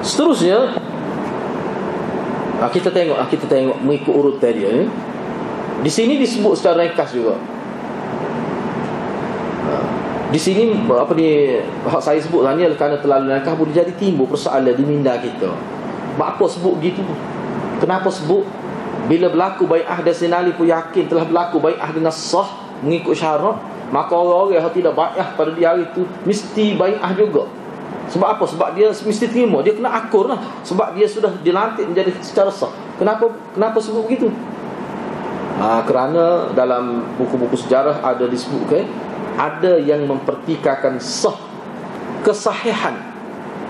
Seterusnya kita tengok mengikut urutan dia. Di sini disebut secara ringkas juga. Di sini apa ni hak saya sebut tadi kerana terlalu ringkas boleh jadi timbul persoalan di minda kita. Apa sebut gitu? Kenapa sebut? Bila berlaku bai'ah dan Sayyidina Ali pun yakin telah berlaku bai'ah dengan sah mengikut syarat, maka orang-orang yang tidak bai'ah pada di hari itu mesti bai'ah juga. Sebab apa? Sebab dia mesti terima, dia kena akur lah, sebab dia sudah dilantik menjadi secara sah. Kenapa sebut begitu? Kerana dalam buku-buku sejarah ada disebutkan, ada yang mempertikaikan sah, kesahihan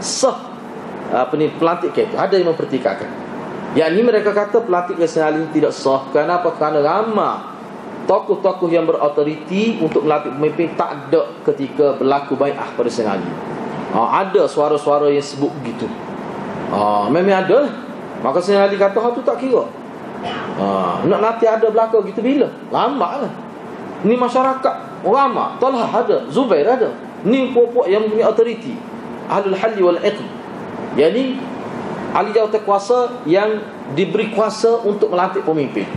sah pelantikan itu, ada yang mempertikaikan. Yang ini mereka kata pelantikan Sayyidina Ali tidak sah. Kenapa? Kerana ramai tokoh-tokoh yang berautoriti untuk melantik pemimpin tak ada ketika berlaku bai'ah pada Sayyidina Ali. Ada suara-suara yang sebut begitu. Memang ada. Maka Sayyidina Ali kata hal tu tak kira. Nak nanti ada berlaku gitu bila? Lama lah. Ni masyarakat ramai, Talha ada, Zubair ada. Ni puak-puak yang punya autoriti, ahlul halli wal iqd. Yani ahli jawatan kuasa yang diberi kuasa untuk melantik pemimpin.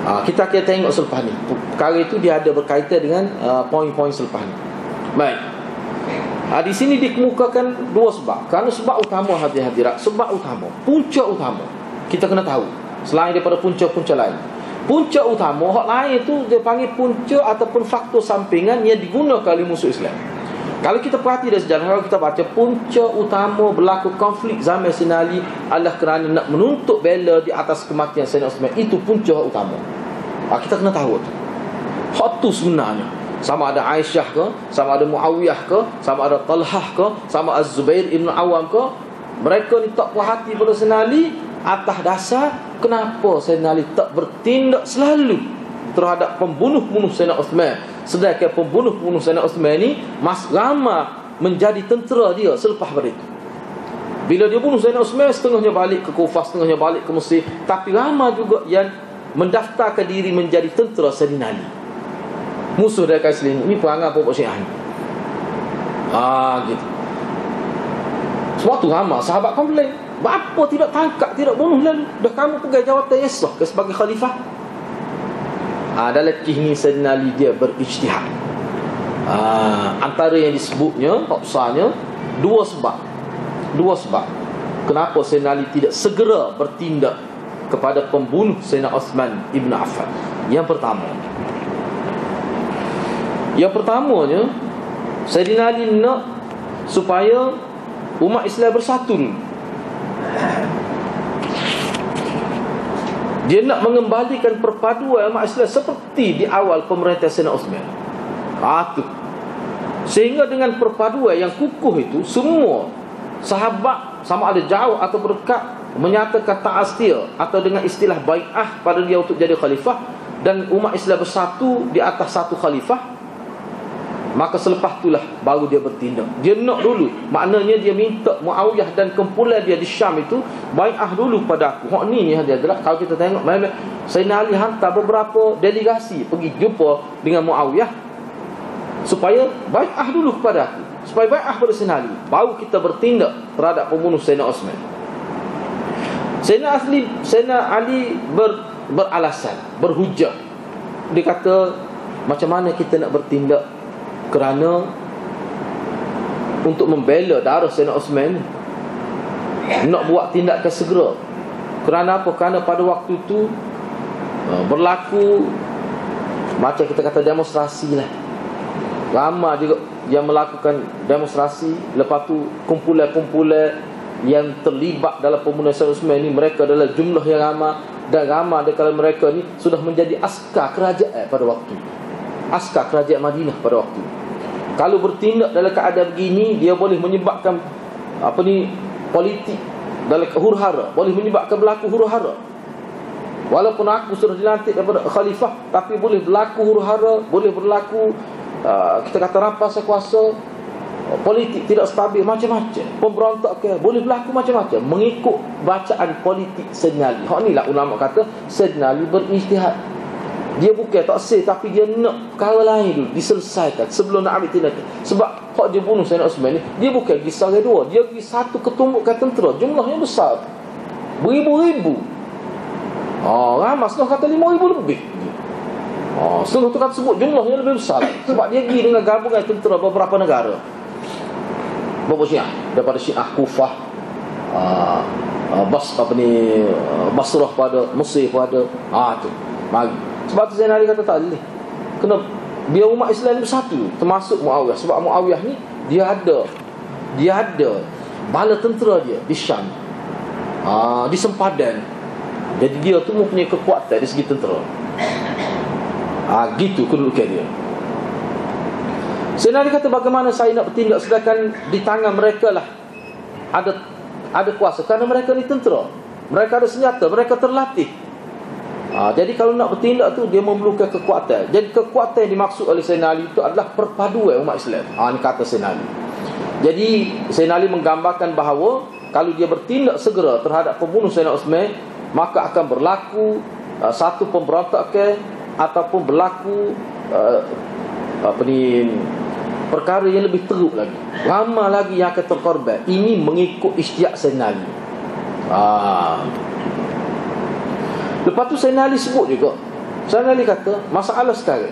Kita akan tengok selepas ni. Perkara itu dia ada berkaitan dengan poin-poin selepas ni. Baik. Di sini dikemukakan dua sebab. Kerana sebab utama hadirat, sebab utama, punca utama kita kena tahu. Selain daripada punca-punca lain, punca utama hak lain itu dia panggil punca ataupun faktor sampingan yang digunakan oleh musuh Islam. Kalau kita perhati dari sejarah, kalau kita baca, punca utama berlaku konflik zaman Sayyidina Ali adalah kerana nak menuntut bela di atas kematian Sayyidina Uthman. Itu punca utama. Kita kena tahu tu. Hak tu sebenarnya, sama ada Aisyah ke, sama ada Muawiyah ke, sama ada Talhah ke, sama Az-Zubair Ibn Awam ke, mereka ni tak puas hati pada Sayyidina Ali atas dasar kenapa Sayyidina Ali tak bertindak selalu terhadap pembunuh-pembunuh Sayyidina Uthman, sedangkan pembunuh-pembunuh Sayyidina Uthman ni Mas Rama menjadi tentera dia selepas pada itu. Bila dia bunuh Sayyidina Uthman, setengahnya balik ke Kufah, setengahnya balik ke Mesir, tapi Rama juga yang mendaftarkan diri menjadi tentera Sayyidina Ali. Musuh dari kaum Islam ni perangai pokok Syiah ni. Gitu. Sebab tu Rama sahabat komplain, apa tidak tangkap, tidak bunuh lalu? Dah kamu pegang jawatan yang sah ke sebagai khalifah? Dalam kini Sayyidina Ali dia berijtihad. Antara yang disebutnya, besarnya, dua sebab. Kenapa Sayyidina Ali tidak segera bertindak kepada pembunuh Sayyidina Uthman Ibn Affan. Yang pertamanya, Sayyidina Ali nak supaya umat Islam bersatu dulu. Dia nak mengembalikan perpaduan umat Islam seperti di awal pemerintahan Sayyidina Uthman. Tu. Sehingga dengan perpaduan yang kukuh itu, semua sahabat sama ada jauh atau berdekat menyatakan tak setia atau dengan istilah bai'ah pada dia untuk jadi khalifah, dan umat Islam bersatu di atas satu khalifah. Maka selepas itulah baru dia bertindak. Dia nak dulu, maknanya dia minta Muawiyah dan kumpulan dia di Syam itu bai'ah dulu pada aku. Hak ni adalah, kalau kita tengok memang Sayyidina Ali hantar beberapa delegasi pergi jumpa dengan Muawiyah supaya bai'ah dulu kepada aku, supaya bai'ah pada Sayyidina Ali, baru kita bertindak terhadap pembunuh Sayyidina Uthman. Sayyidina Ali beralasan, berhujah. Dia kata, macam mana kita nak bertindak kerana untuk membela darah Sayyidina Uthman, nak buat tindakan segera. Kerana apa? Kerana pada waktu itu berlaku macam kita kata demonstrasi lah. Ramai juga yang melakukan demonstrasi. Lepas tu kumpulan-kumpulan yang terlibat dalam pembunuhan Sayyidina Uthman ni, mereka adalah jumlah yang ramai, dan ramai di kalangan mereka ni sudah menjadi askar kerajaan pada waktu itu. askar kerajaan Madinah pada waktu. Kalau bertindak dalam keadaan begini, dia boleh menyebabkan politik dalam huru-hara, boleh menyebabkan berlaku huru-hara. Walaupun aku sudah dilantik daripada khalifah, tapi boleh berlaku huru-hara, boleh berlaku kita kata rampasan kuasa, politik tidak stabil, macam-macam, pemberontak boleh berlaku macam-macam mengikut bacaan politik Sayyidina Ali. Hak inilah ulama kata Sayyidina Ali berijtihad. Dia bukan tak sah, tapi dia nak perkara lain dulu diselesaikan sebelum nak ambil tindakan. Sebab hak dia bunuh Sayyidina Osman ni, dia bukan pergi seorang dua, dia pergi satu ketumbukan tentera, jumlahnya besar, beribu-ribu. Ramai setengah kata 5,000 lebih. Setengah tu kata sebut jumlahnya lebih besar, sebab dia pergi dengan gabungan tentera beberapa negara. Berapa Syiah? Daripada Syiah Kufah, Basrah pada Mesir pada tu mari. Sebab tu Zainal Ali kata tak boleh, kena biar umat Islam bersatu, termasuk Muawiyah. Sebab Muawiyah ni dia ada bala tentera dia di Syam, di sempadan. Jadi dia tu mempunyai kekuatan dari segi tentera. Gitu kedudukan dia. Zainal Ali kata, bagaimana saya nak bertindak sedangkan di tangan mereka lah ada kuasa, kerana mereka ni tentera, mereka ada senjata, mereka terlatih. Jadi kalau nak bertindak tu, dia memerlukan kekuatan. Jadi kekuatan yang dimaksud oleh Zainal Ali itu adalah perpaduan umat Islam. Ini kata Zainal Ali. Jadi Zainal Ali menggambarkan bahawa kalau dia bertindak segera terhadap pembunuh Sayyidina Osman, maka akan berlaku satu pemberontakan ataupun berlaku perkara yang lebih teruk lagi, ramai lagi yang akan terkorban. Ini mengikut isytihat Sayyidina Ali. Lepas tu Sayyidina Ali sebut juga, Sayyidina Ali kata, masalah sekarang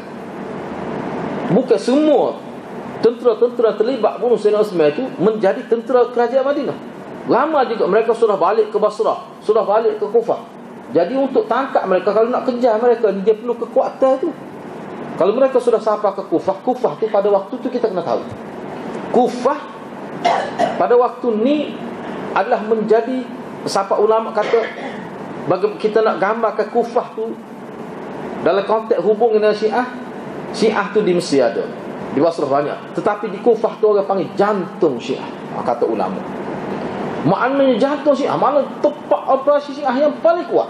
bukan semua tentera-tentera terlibat bunuh Sayyidina Osman itu menjadi tentera kerajaan Madinah. Ramai juga mereka sudah balik ke Basrah, sudah balik ke Kufah. Jadi untuk tangkap mereka, kalau nak kejar mereka, dia perlu kekuatan tu. Kalau mereka sudah sampai ke Kufah, Kufah tu pada waktu tu kita kena tahu, Kufah pada waktu ni adalah menjadi, siapa ulama kata, bagi kita nak gambarkan Kufah tu dalam konteks hubungan dengan Syiah, Syiah tu di Mesir ada, di Basrah banyak, tetapi di Kufah tu orang panggil jantung Syiah, kata ulama. Maknanya jantung Syiah, maknanya tempat operasi Syiah yang paling kuat.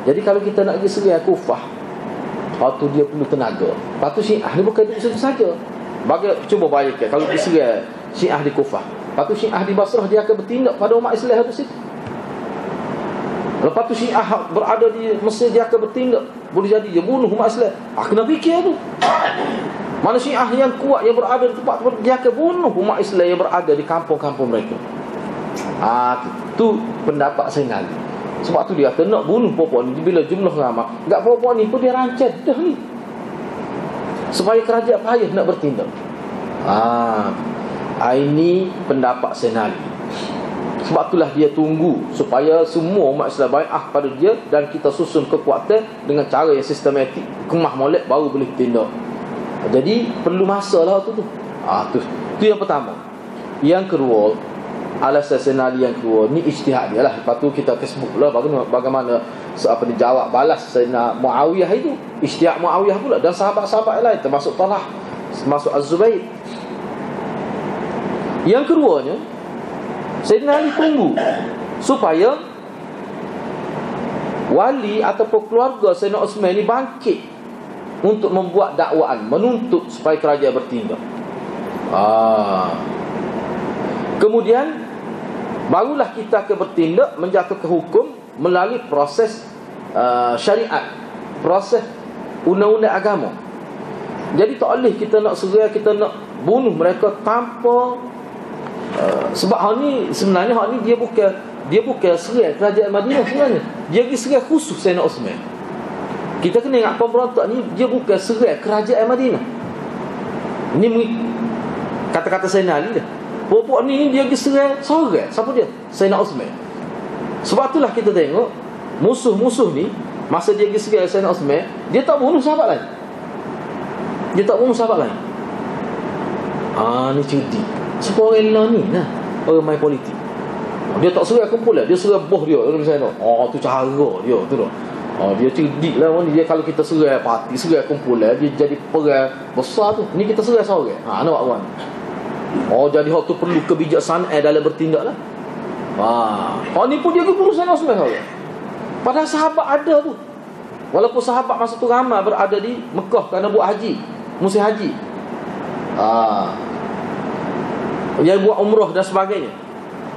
Jadi kalau kita nak pergi serang Kufah, lepas tu dia perlu tenaga. Lepas tu Syiah ni bukan duduk situ saja. Cuba bayangkan kalau diserang Syiah di Kufah, lepas tu Syiah di Basrah, dia akan bertindak pada umat Islam di situ. Lepas tu Syiah berada di Mesir, dia akan bertindak, boleh jadi dia bunuh umat Islam. Kena fikir tu. Mana Syiah yang kuat yang berada di tempat, dia akan bunuh umat Islam yang berada di kampung-kampung mereka. Itu pendapat Sayyidina Ali. Sebab tu dia kata nak bunuh perempuan ni bila jumlah ramai. Enggak, perempuan ni pun dia rancang dah ni, supaya kerajaan payah nak bertindak. Ini pendapat Sayyidina Ali. Sebab itulah dia tunggu supaya semua umat Islam bai'ah pada dia, dan kita susun kekuatan dengan cara yang sistematik, kemah molek, baru boleh tindak. Jadi perlu masa lah tu. Tu yang pertama. Yang kedua, alasan Sayyidina Ali yang kedua ni ijtihad dia lah. Lepas tu kita sebut lah bagaimana jawab balas Sayyidina Muawiyah itu, ijtihad Muawiyah pula, dan sahabat-sahabat lain termasuk Talha, termasuk Az-Zubair. Yang keduanya, Sayyidina Ali tunggu supaya wali ataupun keluarga Sayyidina Osman ni bangkit untuk membuat dakwaan, menuntut supaya kerajaan bertindak. Kemudian barulah kita akan bertindak, menjatuhkan hukum melalui proses syariat, proses undang-undang agama. Jadi tak boleh kita nak serang, kita nak bunuh mereka tanpa sebab hal ni sebenarnya, hal ni dia bukan serang kerajaan Madinah sebenarnya. Dia pergi serang khusus Sayyidina Osman. Kita kena ingat, pemberontak ni dia bukan serang kerajaan Madinah. Ini kata-kata Sayyidina Ali dah. Perempuan ni dia pergi serang seorang. Siapa dia? Sayyidina Osman. Sebab itulah kita tengok musuh-musuh ni, masa dia pergi serang Sayyidina Osman, dia tak bunuh sahabat lain. Dia tak bunuh sahabat lain. Ni cerdik. Sebab orang lah ni lah, orang main politik. Dia tak serang kumpulan, dia serang boh dia. Tu cara dia tu. Dia cerdik lah ni. Dia kalau kita serai parti, serai kumpulan, dia jadi perang besar tu. Ni kita serai seorang. Nampak kawan. Jadi hak tu perlu kebijaksanaan dalam bertindak lah. Ni pun dia ke guru Sayyidina Osman seorang. Padahal sahabat ada tu. Walaupun sahabat masa tu ramai berada di Mekah kerana buat haji, musim haji. Dia buat umrah dan sebagainya.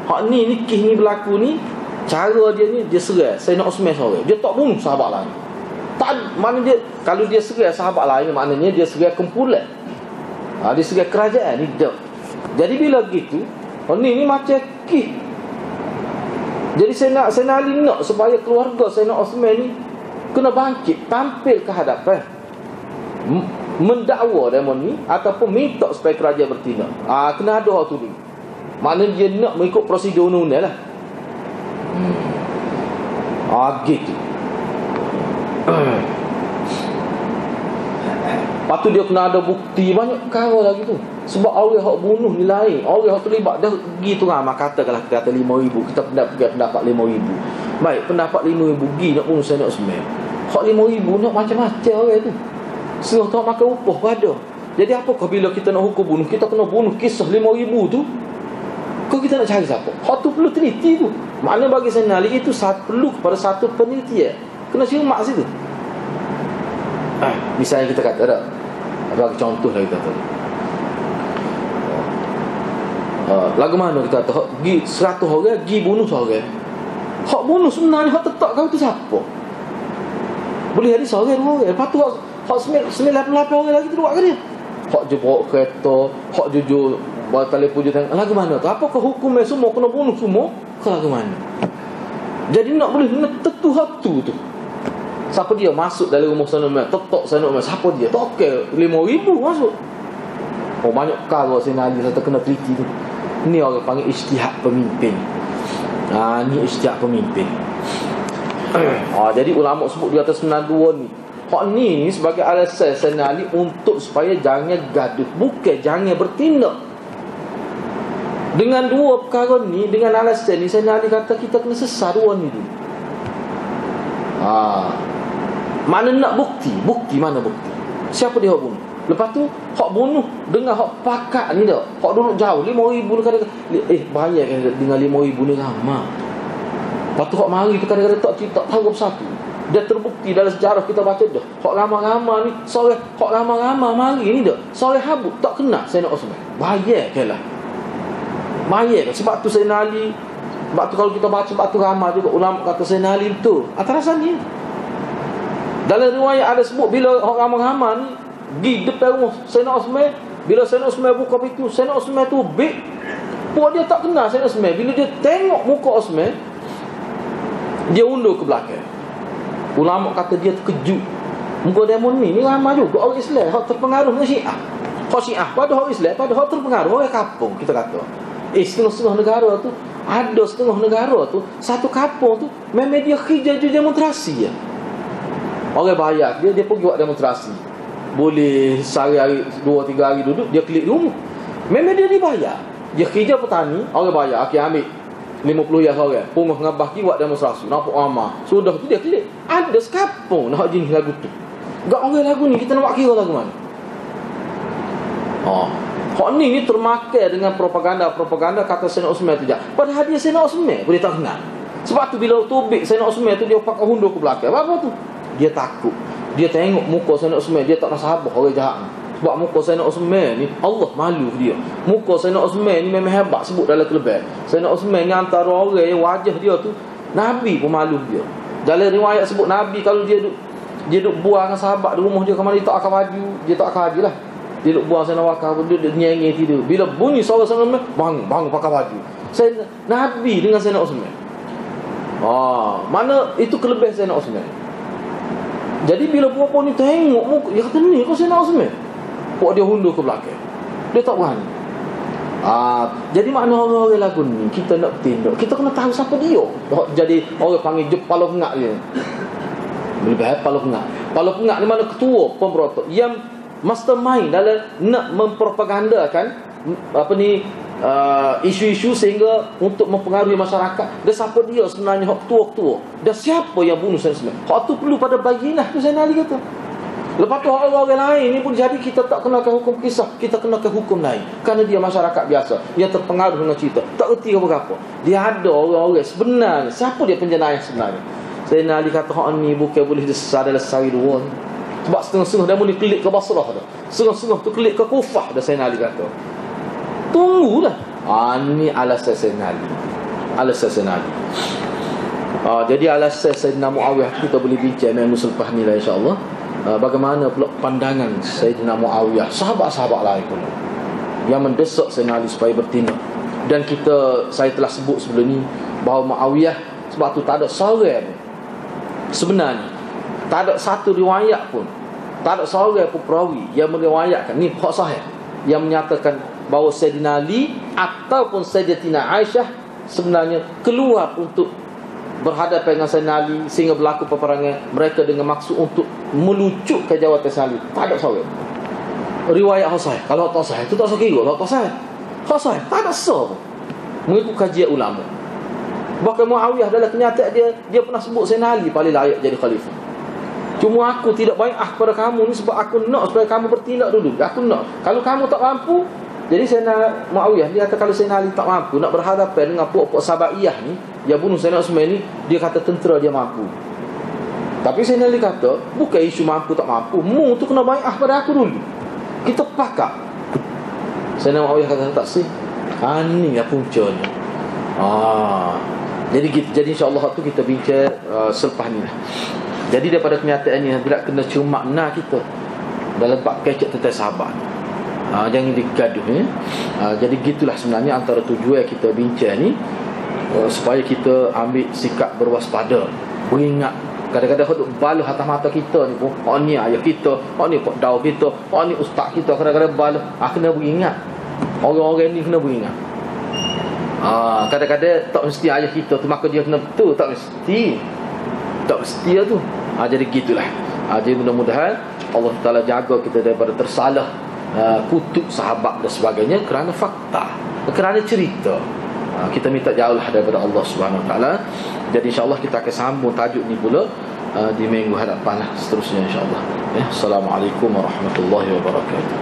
Hak ni nikih ni berlaku ni, cara dia ni, dia serai Sayyidina Osman seorang. Dia tak bunuh sahabat lain. Mana dia, kalau dia serai sahabat lain, maknanya dia serai kumpulan. Dia serai kerajaan ni tak. Jadi bila gitu, ni macam kih. Jadi Sayyidina Ali nak supaya keluarga Sayyidina Osman ni kena bangkit, tampil ke hadapan, mendakwa demon ni ataupun minta supaya kerajaan bertindak. Kena ada hal tu ni. Maknanya dia nak mengikut prosedur undang-undang lah. Gitu. Lepas tu dia kena ada bukti banyak perkara lagi tu. Sebab orang yang bunuh ni lain, orang yang terlibat dah gitu ramai. Katakanlah kita kata 5,000, kita pendapat 5,000. Baik, pendapat 5,000 pergi nak bunuh Sayyidina Osman. Hak 5,000 nak macam-macam orang tu. Serah tak makan upah pada. Jadi apakah bila kita nak hukum bunuh, kita kena bunuh kisah 5,000 tu? Kau kita nak cari siapa? Hak tu perlu teliti tu. Maknanya bagi Sayyidina Ali itu perlu kepada satu penelitian. Kena cermat situ. Misalnya kita kata dah, bagi contoh lah kita kata, lagu mana kita kata, pergi 100 orang, pergi bunuh seorang. Hak bunuh sebenarnya, hak tetap kau tu siapa? Boleh ada seorang, dua orang. Lepas tu hak 98 orang lagi tu buat ke dia? Hak je bawa kereta, hak jujur buat telefon je tengok. Lagu mana tu? Apakah hukumnya semua kena bunuh semua? Ke lagu mana? Jadi nak boleh tentu hak tu. Siapa dia masuk dalam rumah Sayyidina Umar, tetok Sayyidina Umar, siapa dia? Tokel 5,000 masuk. Banyak perkara Sayyidina Ali serta kena teliti tu. Ni orang panggil ijtihad pemimpin. Ni ijtihad pemimpin. Jadi ulama sebut di atas 92 ni. Hak ni sebagai alasan Sayyidina Ali untuk supaya jangan gaduh, bukan jangan bertindak. Dengan dua perkara ni, dengan alasan ni, Sayyidina Ali kata kita kena sesar dua ni dulu. Mana nak bukti? Bukti mana bukti? Siapa dia hak bunuh? Lepas tu hak bunuh dengan hak pakak ni dah. Hak duduk jauh 5,000 kadang-kadang. Bayar dengan 5,000 ni ramai. Lepas tu hak mari tu kadang-kadang tak tahu apa satu. Dia terbukti dalam sejarah kita baca dah. Hak lama-lama ni, sore hak lama-lama mari ni dah. Sore habuk tak kena Sayyidina Osman. Bayar kelah. Bayar. Sebab tu Sayyidina Ali, sebab tu kalau kita baca, sebab tu ramai juga ulama kata Sayyidina Ali betul. Atas ni dalam riwayat ada sebut bila orang ramai ni di depan rumah Sayyidina Osman, bila Sayyidina Osman buka pintu, Sayyidina Osman tu puak dia tak kenal Sayyidina Osman. Bila dia tengok muka Osman, dia undur ke belakang. Ulama kata dia terkejut. Muka demon ni ramai juga orang Islam hak terpengaruh dengan Syiah. Hak Syiah pada orang Islam, pada hak terpengaruh orang kampung kita kata. Setengah-setengah negara tu, ada setengah negara tu, satu kampung tu memang dia kerja demonstrasi ya. Orang bayar dia pergi buat demonstrasi. Boleh sehari-hari 2-3 hari duduk, dia klik rumah. Memang dia dibayar. Dia kerja petani, orang bayar, ambil 50 ya orang. Pungah ngabah pergi buat demonstrasi. Nampak ramah. Sudah tu dia klik. Ada sekampung nak jenis lagu tu. Gak orang lagu ni kita nak kira lagu mana? Hak ni termakan dengan propaganda kata Sayyidina Osman tu je. Padahal dia Sayyidina Osman boleh tak kenal. Sebab tu bila tubik Sayyidina Osman tu dia pakai hundur ke belakang. Apa tu? Dia takut. Dia tengok muka Sayyidina Osman, dia tak nak sabar orang jahat ni. Sebab muka Sayyidina Osman ni Allah malu dia. Muka Sayyidina Osman ni memang hebat sebut dalam kelebihan. Sayyidina Osman ni antara orang yang wajah dia tu Nabi pun malu dia. Dalam riwayat sebut Nabi kalau dia duk buang dengan sahabat di rumah dia, ke mana dia tak akan maju, dia tak akan maju lah. Dia duk buang Sayyidina Wakar, dia nyengih tidur. Bila bunyi suara Sayyidina Osman, bangun pakai baju. Nabi dengan Sayyidina Osman. Mana itu kelebihan Sayyidina Osman. Jadi bila puan-puan ni tengok muka, dia kata ni kau Sayyidina Osman. Puak dia hundur ke belakang. Dia tak berani. Jadi makna orang-orang lagu ni kita nak bertindak, kita kena tahu siapa dia. Jadi orang panggil kepala pengak dia. Lebih baik kepala pengak. Kepala pengak ni mana ketua pemberontak yang mastermind dalam nak mempropagandakan isu-isu sehingga untuk mempengaruhi masyarakat. Dan siapa dia sebenarnya hak tua-tua? Dan siapa yang bunuh Sayyidina Usman? Hak tu perlu pada bayyinah tu Sayyidina Ali kata. Lepas tu orang-orang lain ni pun jadi kita tak kenakan hukum kisah, kita kenakan hukum lain. Kerana dia masyarakat biasa yang terpengaruh dengan cerita, tak erti apa-apa. Dia ada orang-orang sebenarnya. Siapa dia penjenayah sebenarnya? Sayyidina Ali kata hak ni bukan boleh disesat dalam sehari dua. Sebab setengah-setengah dia boleh kelik ke Basrah dah. Setengah-setengah tu kelik ke Kufah dah Sayyidina Ali kata. Tunggulah. Ni alasan Sayyidina Ali. Alasan Sayyidina Ali. Jadi alasan Sayyidina Muawiyah kita boleh bincang dengan selepas ni lah insya-Allah. Bagaimana pula pandangan Sayyidina Muawiyah, sahabat-sahabat lain pun yang mendesak Sayyidina Ali supaya bertindak. Dan saya telah sebut sebelum ni bahawa Muawiyah, sebab tu tak ada seorang sebenarnya, tak ada satu riwayat pun, tak ada seorang pun perawi yang meriwayatkan ni hak sahih yang menyatakan bahawa Sayyidina Ali ataupun Sayyidatina Aisyah sebenarnya keluar untuk berhadapan dengan Sayyidina Ali sehingga berlaku peperangan mereka dengan maksud untuk melucutkan jawatan Sayyidina Ali. Tak ada seorang riwayat hak sahih. Kalau tak sahih itu tak usah kira hak sahih. Hak sahih tak ada sah mengikut kajian ulama. Bahkan Muawiyah dalam kenyataan dia pernah sebut Sayyidina Ali paling layak jadi khalifah. Cuma aku tidak bai'ah kepada kamu ni sebab aku nak supaya kamu bertindak dulu. Aku nak. Kalau kamu tak mampu, jadi Sayyidina Muawiyah dia kata kalau Sayyidina Ali tak mampu nak berhadapan dengan puak-puak Sabaiyah ni yang bunuh Sayyidina Utsman ni, dia kata tentera dia mampu. Tapi Sayyidina Ali kata bukan isu mampu tak mampu, mu tu kena bai'ah pada aku dulu. Kita pakat. Sayyidina Muawiyah kata tak sih. Ni lah puncanya. Jadi insya-Allah tu kita bincang selepas ni lah. Jadi daripada kenyataan ni tidak kena cuma makna kita dalam bab kecek tentang sahabat. Jangan digaduh ya. Jadi gitulah sebenarnya antara tujuan kita bincang ni, supaya kita ambil sikap berwaspada, beringat. Kadang-kadang hok balah atas mata kita ni pun, ni ayah kita, ni pak dau kita, ni ustaz kita, kadang-kadang balah. Kena beringat. Orang-orang ni kena beringat. Kadang-kadang tak mesti ayah kita tu maka dia kena betul, tak mesti. Tak mesti tu. Jadi gitulah. Jadi mudah-mudahan Allah Taala jaga kita daripada tersalah kutub sahabat dan sebagainya kerana fakta, kerana cerita. Kita minta jauhlah daripada Allah Subhanahu Wa Taala. Jadi insya-Allah kita akan sambung tajuk ni pula di minggu hadapan lah, seterusnya insya-Allah. Assalamualaikum warahmatullahi wabarakatuh.